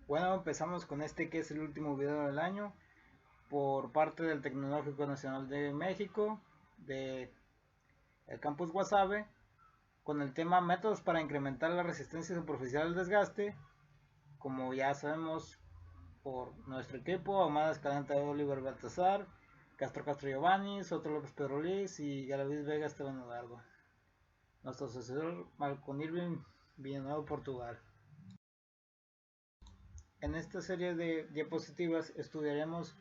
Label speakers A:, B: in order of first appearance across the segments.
A: Bueno, empezamos con este que es el último video del año por parte del Tecnológico Nacional de México, de el Campus Guasave, con el tema métodos para incrementar la resistencia superficial al desgaste. Como ya sabemos por nuestro equipo, Ahumada Escalante de Oliver Baltasar, Castro Giovanni, Soto López Pedrolis y Galaviz Vega Esteban Eduardo. Nuestro asesor Malcolm Irving Villanueva, Portugal. En esta serie de diapositivas estudiaremos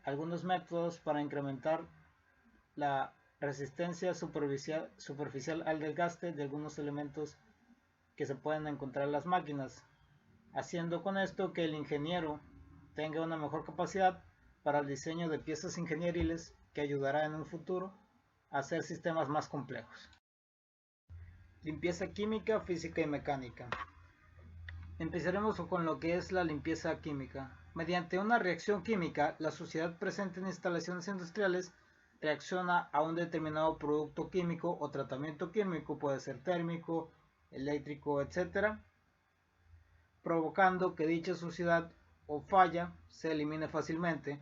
A: algunos métodos para incrementar la resistencia superficial al desgaste de algunos elementos que se pueden encontrar en las máquinas, haciendo con esto que el ingeniero tenga una mejor capacidad para el diseño de piezas ingenieriles que ayudará en un futuro a hacer sistemas más complejos. Limpieza química, física y mecánica. Empezaremos con lo que es la limpieza química. Mediante una reacción química, la suciedad presente en instalaciones industriales reacciona a un determinado producto químico o tratamiento químico, puede ser térmico, eléctrico, etc., provocando que dicha suciedad o falla se elimine fácilmente,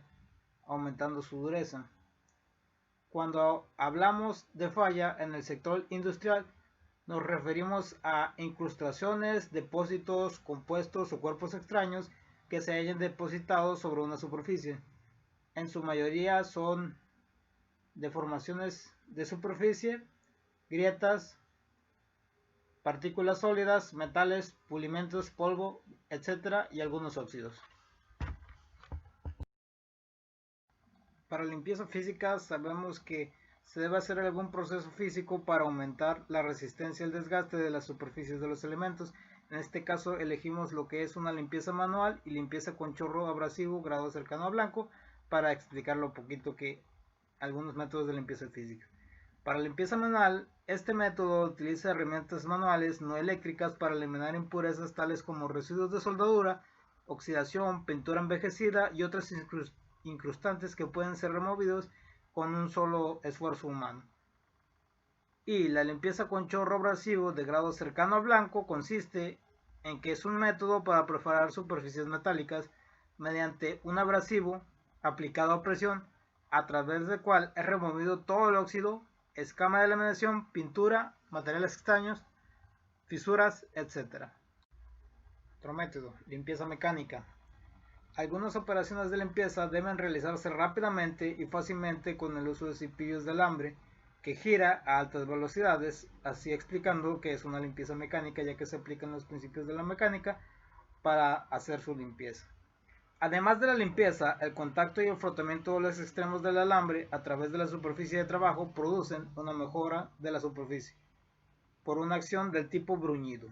A: aumentando su dureza. Cuando hablamos de falla en el sector industrial, nos referimos a incrustaciones, depósitos, compuestos o cuerpos extraños que se hayan depositado sobre una superficie. En su mayoría son deformaciones de superficie, grietas, partículas sólidas, metales, pulimentos, polvo, etc. y algunos óxidos. Para limpieza física sabemos que se debe hacer algún proceso físico para aumentar la resistencia al desgaste de las superficies de los elementos. En este caso elegimos lo que es una limpieza manual y limpieza con chorro abrasivo grado cercano a blanco para explicarlo un poquito que algunos métodos de limpieza física. Para limpieza manual, este método utiliza herramientas manuales no eléctricas para eliminar impurezas tales como residuos de soldadura, oxidación, pintura envejecida y otras incrustantes que pueden ser removidos con un solo esfuerzo humano. Y la limpieza con chorro abrasivo de grado cercano a blanco consiste en que es un método para perforar superficies metálicas mediante un abrasivo aplicado a presión, a través del cual es removido todo el óxido, escama de laminación, pintura, materiales extraños, fisuras, etc. Otro método, limpieza mecánica. Algunas operaciones de limpieza deben realizarse rápidamente y fácilmente con el uso de cepillos de alambre que gira a altas velocidades, así explicando que es una limpieza mecánica, ya que se aplican los principios de la mecánica para hacer su limpieza. Además de la limpieza, el contacto y el frotamiento de los extremos del alambre a través de la superficie de trabajo producen una mejora de la superficie por una acción del tipo bruñido.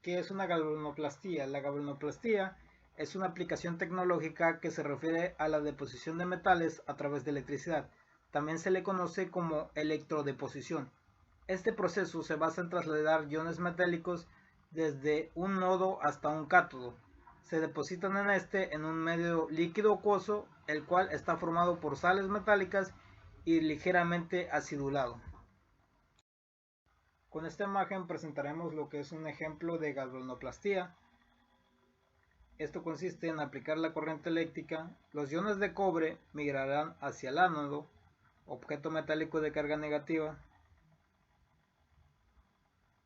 A: ¿Qué es una galvanoplastía? La galvanoplastía es una aplicación tecnológica que se refiere a la deposición de metales a través de electricidad. También se le conoce como electrodeposición. Este proceso se basa en trasladar iones metálicos desde un nodo hasta un cátodo. Se depositan en este en un medio líquido acuoso, el cual está formado por sales metálicas y ligeramente acidulado. Con esta imagen presentaremos lo que es un ejemplo de galvanoplastía. Esto consiste en aplicar la corriente eléctrica. Los iones de cobre migrarán hacia el ánodo, objeto metálico de carga negativa,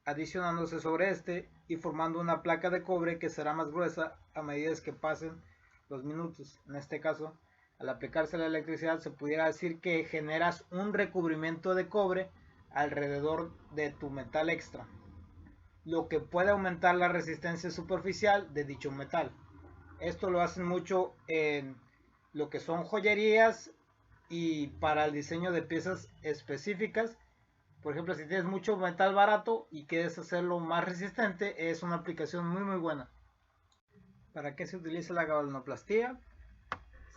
A: adicionándose sobre este y formando una placa de cobre que será más gruesa a medida que pasen los minutos. En este caso, al aplicarse la electricidad, se pudiera decir que generas un recubrimiento de cobre alrededor de tu metal extra, lo que puede aumentar la resistencia superficial de dicho metal. Esto lo hacen mucho en lo que son joyerías y para el diseño de piezas específicas. Por ejemplo, si tienes mucho metal barato y quieres hacerlo más resistente, es una aplicación muy buena. ¿Para qué se utiliza la galvanoplastía?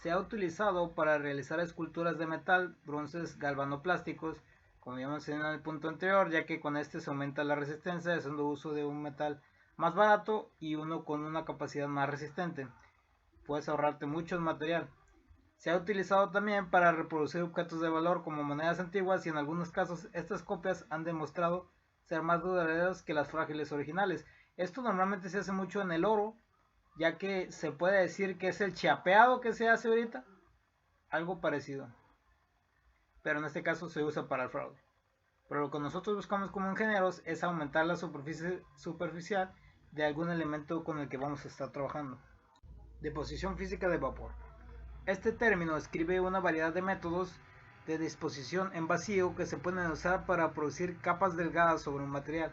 A: Se ha utilizado para realizar esculturas de metal, bronces galvanoplásticos, como ya mencioné en el punto anterior, ya que con este se aumenta la resistencia haciendo uso de un metal más barato y uno con una capacidad más resistente. Puedes ahorrarte mucho en material. Se ha utilizado también para reproducir objetos de valor como monedas antiguas y en algunos casos estas copias han demostrado ser más duraderas que las frágiles originales. Esto normalmente se hace mucho en el oro ya que se puede decir que es el chapeado que se hace ahorita, algo parecido, pero en este caso se usa para el fraude. Pero lo que nosotros buscamos como ingenieros es aumentar la superficie superficial de algún elemento con el que vamos a estar trabajando. Deposición física de vapor. Este término describe una variedad de métodos de disposición en vacío que se pueden usar para producir capas delgadas sobre un material.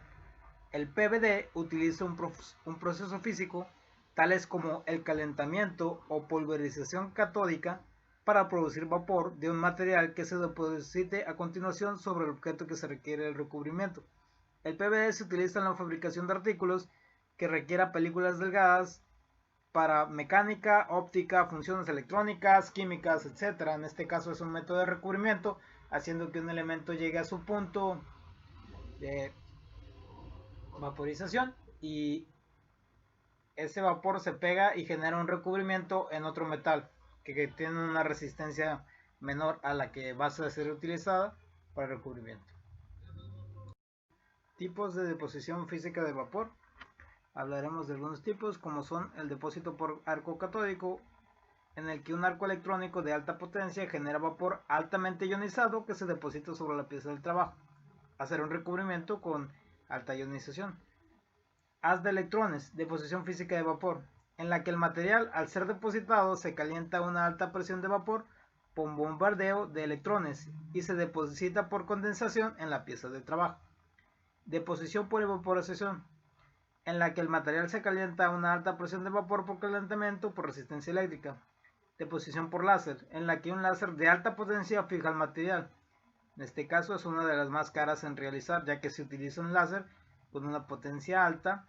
A: El PVD utiliza un proceso físico, tales como el calentamiento o pulverización catódica, para producir vapor de un material que se deposite a continuación sobre el objeto que se requiere el recubrimiento. El PVD se utiliza en la fabricación de artículos que requieran películas delgadas para mecánica, óptica, funciones electrónicas, químicas, etc. En este caso es un método de recubrimiento, haciendo que un elemento llegue a su punto de vaporización y ese vapor se pega y genera un recubrimiento en otro metal que tiene una resistencia menor a la que va a ser utilizada para el recubrimiento. Tipos de deposición física de vapor. Hablaremos de algunos tipos, como son el depósito por arco catódico, en el que un arco electrónico de alta potencia genera vapor altamente ionizado que se deposita sobre la pieza del trabajo. Hacer un recubrimiento con alta ionización. Haz de electrones, deposición física de vapor, en la que el material, al ser depositado, se calienta a una alta presión de vapor por bombardeo de electrones y se deposita por condensación en la pieza de trabajo. Deposición por evaporización, en la que el material se calienta a una alta presión de vapor por calentamiento por resistencia eléctrica. Deposición por láser, en la que un láser de alta potencia fija el material. En este caso es una de las más caras en realizar, ya que se utiliza un láser con una potencia alta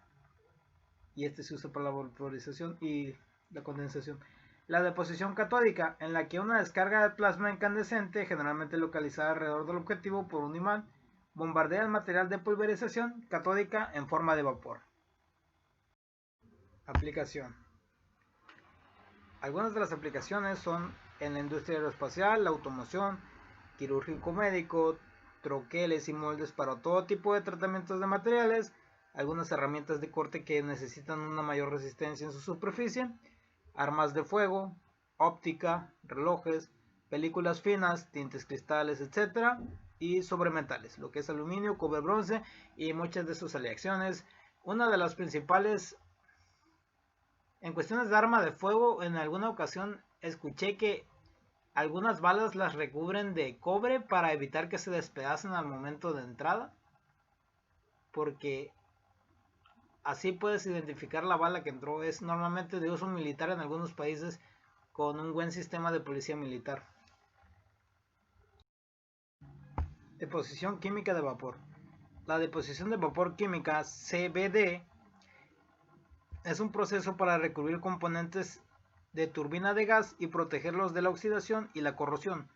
A: y este se usa para la vaporización y la condensación. La deposición catódica, en la que una descarga de plasma incandescente, generalmente localizada alrededor del objetivo por un imán, bombardea el material de pulverización catódica en forma de vapor. Aplicación. Algunas de las aplicaciones son en la industria aeroespacial, la automoción, quirúrgico médico, troqueles y moldes para todo tipo de tratamientos de materiales, algunas herramientas de corte que necesitan una mayor resistencia en su superficie, armas de fuego, óptica, relojes, películas finas, tintes cristales, etc. y sobremetales, lo que es aluminio, cobre, bronce y muchas de sus aleaciones. Una de las principales en cuestiones de arma de fuego, en alguna ocasión escuché que algunas balas las recubren de cobre para evitar que se despedacen al momento de entrada, porque así puedes identificar la bala que entró. Es normalmente de uso militar en algunos países con un buen sistema de policía militar. Deposición química de vapor. La deposición de vapor química, CVD, es un proceso para recubrir componentes de turbina de gas y protegerlos de la oxidación y la corrosión.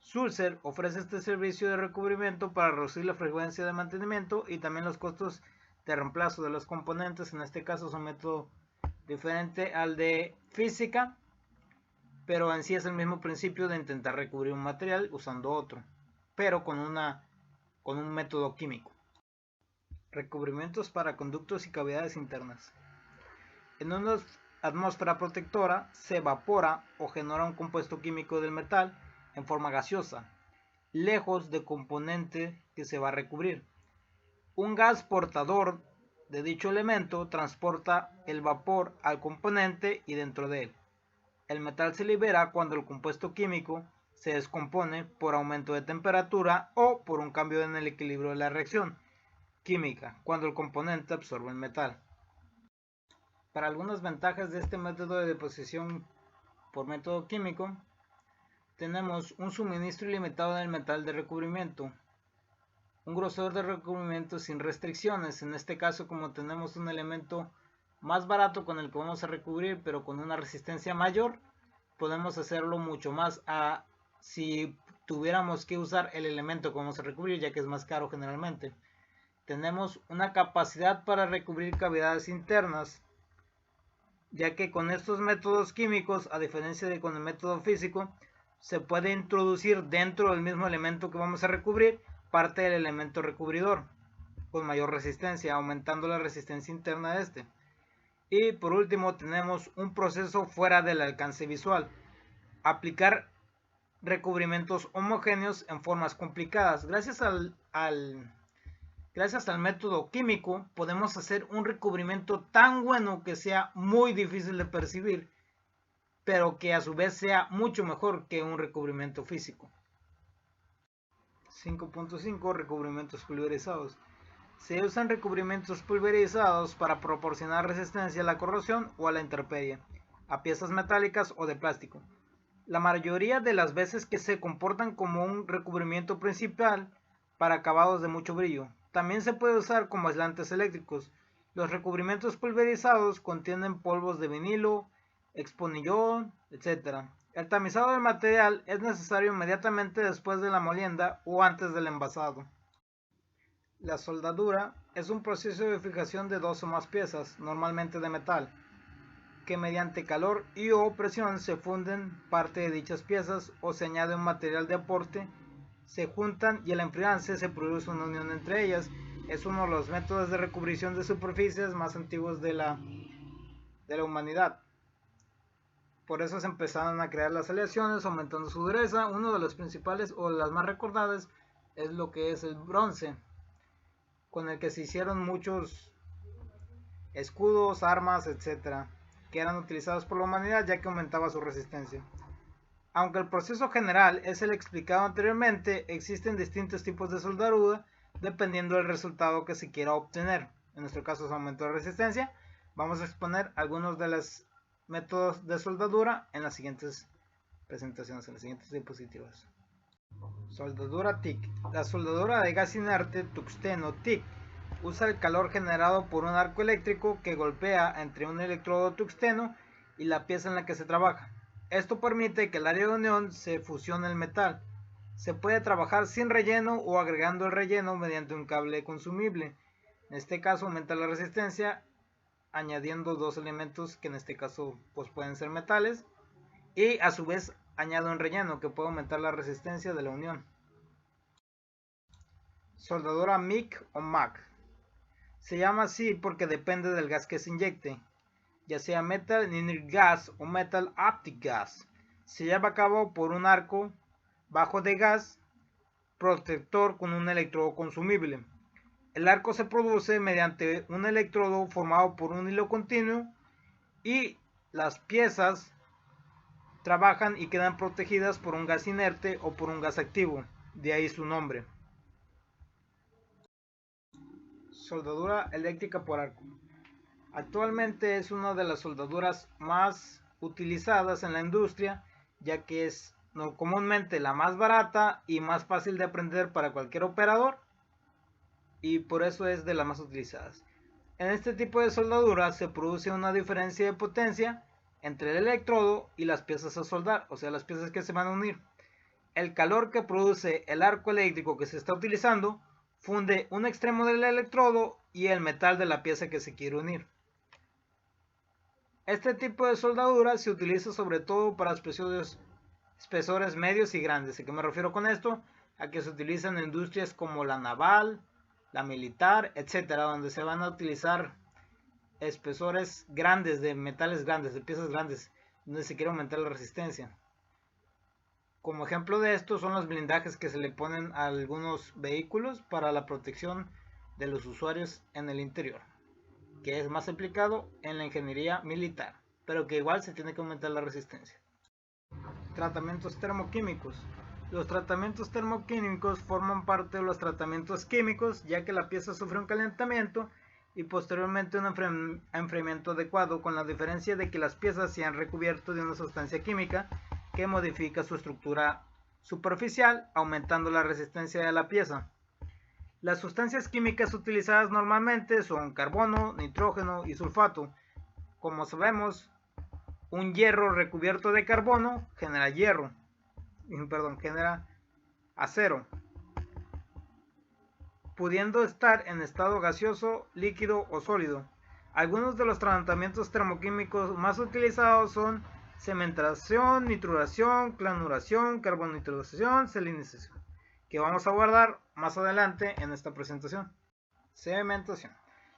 A: Sulzer ofrece este servicio de recubrimiento para reducir la frecuencia de mantenimiento y también los costos de reemplazo de los componentes. En este caso es un método diferente al de física, pero en sí es el mismo principio de intentar recubrir un material usando otro, pero con un método químico. Recubrimientos para conductos y cavidades internas. En una atmósfera protectora se evapora o genera un compuesto químico del metal en forma gaseosa, lejos del componente que se va a recubrir. Un gas portador de dicho elemento transporta el vapor al componente y dentro de él. El metal se libera cuando el compuesto químico se descompone por aumento de temperatura o por un cambio en el equilibrio de la reacción química, cuando el componente absorbe el metal. Para algunas ventajas de este método de deposición por método químico, tenemos un suministro ilimitado del metal de recubrimiento, un grosor de recubrimiento sin restricciones. En este caso, como tenemos un elemento más barato con el que vamos a recubrir, pero con una resistencia mayor, podemos hacerlo mucho más si tuviéramos que usar el elemento que vamos a recubrir, ya que es más caro generalmente. Tenemos una capacidad para recubrir cavidades internas, ya que con estos métodos químicos, a diferencia de con el método físico, se puede introducir dentro del mismo elemento que vamos a recubrir parte del elemento recubridor con mayor resistencia, aumentando la resistencia interna de este. Y por último tenemos un proceso fuera del alcance visual. Aplicar recubrimientos homogéneos en formas complicadas. Gracias al método químico podemos hacer un recubrimiento tan bueno que sea muy difícil de percibir, pero que a su vez sea mucho mejor que un recubrimiento físico. 5.5 Recubrimientos pulverizados. Se usan recubrimientos pulverizados para proporcionar resistencia a la corrosión o a la intemperie, a piezas metálicas o de plástico. La mayoría de las veces que se comportan como un recubrimiento principal para acabados de mucho brillo. También se puede usar como aislantes eléctricos. Los recubrimientos pulverizados contienen polvos de vinilo, exponillón, etc. El tamizado del material es necesario inmediatamente después de la molienda o antes del envasado. La soldadura es un proceso de fijación de dos o más piezas, normalmente de metal, que mediante calor y o presión se funden parte de dichas piezas o se añade un material de aporte, se juntan y al enfriarse se produce una unión entre ellas. Es uno de los métodos de recubrición de superficies más antiguos de la humanidad. Por eso se empezaron a crear las aleaciones aumentando su dureza. Uno de los principales o las más recordadas es lo que es el bronce, con el que se hicieron muchos escudos, armas, etc., que eran utilizados por la humanidad ya que aumentaba su resistencia. Aunque el proceso general es el explicado anteriormente, existen distintos tipos de soldadura dependiendo del resultado que se quiera obtener. En nuestro caso es aumento de resistencia. Vamos a exponer algunos de los métodos de soldadura en las siguientes presentaciones, en las siguientes diapositivas. Soldadura TIC. La soldadura de gas inerte tungsteno TIC usa el calor generado por un arco eléctrico que golpea entre un electrodo tungsteno y la pieza en la que se trabaja. Esto permite que el área de unión se fusione el metal. Se puede trabajar sin relleno o agregando el relleno mediante un cable consumible. En este caso aumenta la resistencia añadiendo dos elementos que en este caso pues pueden ser metales, y a su vez añado un relleno que puede aumentar la resistencia de la unión. Soldadura MIG o MAG. Se llama así porque depende del gas que se inyecte, ya sea Metal Inert Gas o Metal Optic Gas. Se lleva a cabo por un arco bajo de gas protector con un electrodo consumible. El arco se produce mediante un electrodo formado por un hilo continuo y las piezas trabajan y quedan protegidas por un gas inerte o por un gas activo, de ahí su nombre. Soldadura eléctrica por arco. Actualmente es una de las soldaduras más utilizadas en la industria, ya que es comúnmente la más barata y más fácil de aprender para cualquier operador, y por eso es de las más utilizadas. En este tipo de soldadura se produce una diferencia de potencia entre el electrodo y las piezas a soldar, o sea, las piezas que se van a unir. El calor que produce el arco eléctrico que se está utilizando funde un extremo del electrodo y el metal de la pieza que se quiere unir. Este tipo de soldadura se utiliza sobre todo para espesores medios y grandes. ¿A qué me refiero con esto? A que se utilizan en industrias como la naval, la militar, etcétera, donde se van a utilizar espesores grandes de metales grandes, de piezas grandes, donde se quiere aumentar la resistencia. Como ejemplo de esto son los blindajes que se le ponen a algunos vehículos para la protección de los usuarios en el interior, que es más aplicado en la ingeniería militar, pero que igual se tiene que aumentar la resistencia. Tratamientos termoquímicos. Los tratamientos termoquímicos forman parte de los tratamientos químicos, ya que la pieza sufre un calentamiento y posteriormente un enfriamiento adecuado, con la diferencia de que las piezas se han recubierto de una sustancia química que modifica su estructura superficial, aumentando la resistencia de la pieza. Las sustancias químicas utilizadas normalmente son carbono, nitrógeno y sulfato. Como sabemos, un hierro recubierto de carbono genera genera acero, pudiendo estar en estado gaseoso, líquido o sólido. Algunos de los tratamientos termoquímicos más utilizados son cementación, nitruración, cloruración, carbonitración, salinización, que vamos a guardar más adelante en esta presentación. Cementación.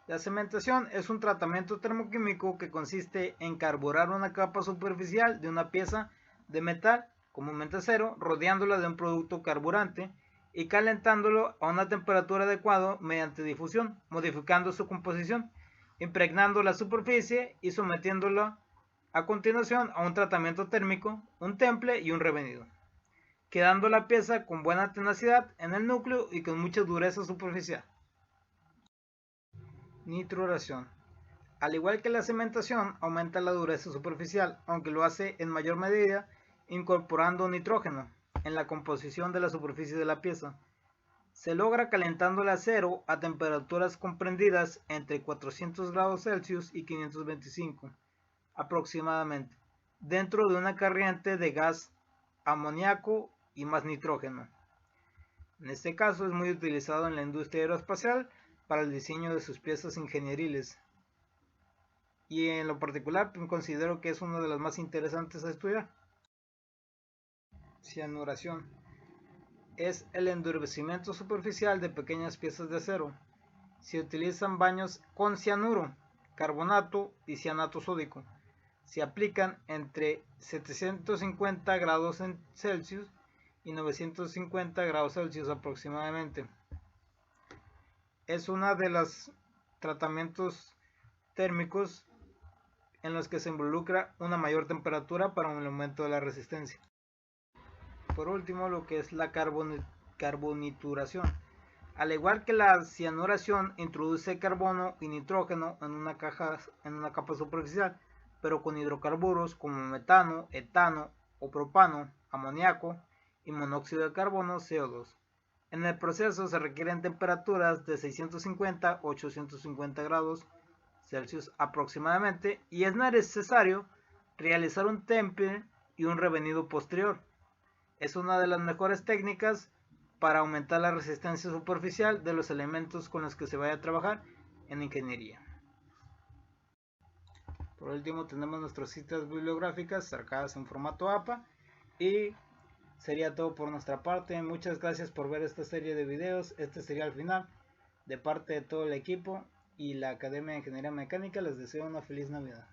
A: La cementación es un tratamiento termoquímico que consiste en carburar una capa superficial de una pieza de metal, comúnmente acero, rodeándola de un producto carburante y calentándolo a una temperatura adecuada mediante difusión, modificando su composición, impregnando la superficie y sometiéndola a continuación a un tratamiento térmico, un temple y un revenido, quedando la pieza con buena tenacidad en el núcleo y con mucha dureza superficial. Nitruración. Al igual que la cementación, aumenta la dureza superficial, aunque lo hace en mayor medida incorporando nitrógeno en la composición de la superficie de la pieza. Se logra calentando el acero a temperaturas comprendidas entre 400 grados Celsius y 525 aproximadamente, dentro de una corriente de gas amoníaco y más nitrógeno. En este caso es muy utilizado en la industria aeroespacial para el diseño de sus piezas ingenieriles. Y en lo particular considero que es una de las más interesantes a estudiar. Cianuración. Es el endurecimiento superficial de pequeñas piezas de acero. Se utilizan baños con cianuro, carbonato y cianato sódico. Se aplican entre 750 grados Celsius y 950 grados Celsius aproximadamente. Es uno de los tratamientos térmicos en los que se involucra una mayor temperatura para un aumento de la resistencia. Por último, lo que es la carbonituración. Al igual que la cianuración, introduce carbono y nitrógeno en una capa superficial, pero con hidrocarburos como metano, etano o propano, amoníaco y monóxido de carbono, CO2. En el proceso se requieren temperaturas de 650 a 850 grados Celsius aproximadamente, y es necesario realizar un temple y un revenido posterior. Es una de las mejores técnicas para aumentar la resistencia superficial de los elementos con los que se vaya a trabajar en ingeniería. Por último, tenemos nuestras citas bibliográficas sacadas en formato APA, y sería todo por nuestra parte. Muchas gracias por ver esta serie de videos. Este sería el final. De parte de todo el equipo y la Academia de Ingeniería Mecánica, les deseo una feliz Navidad.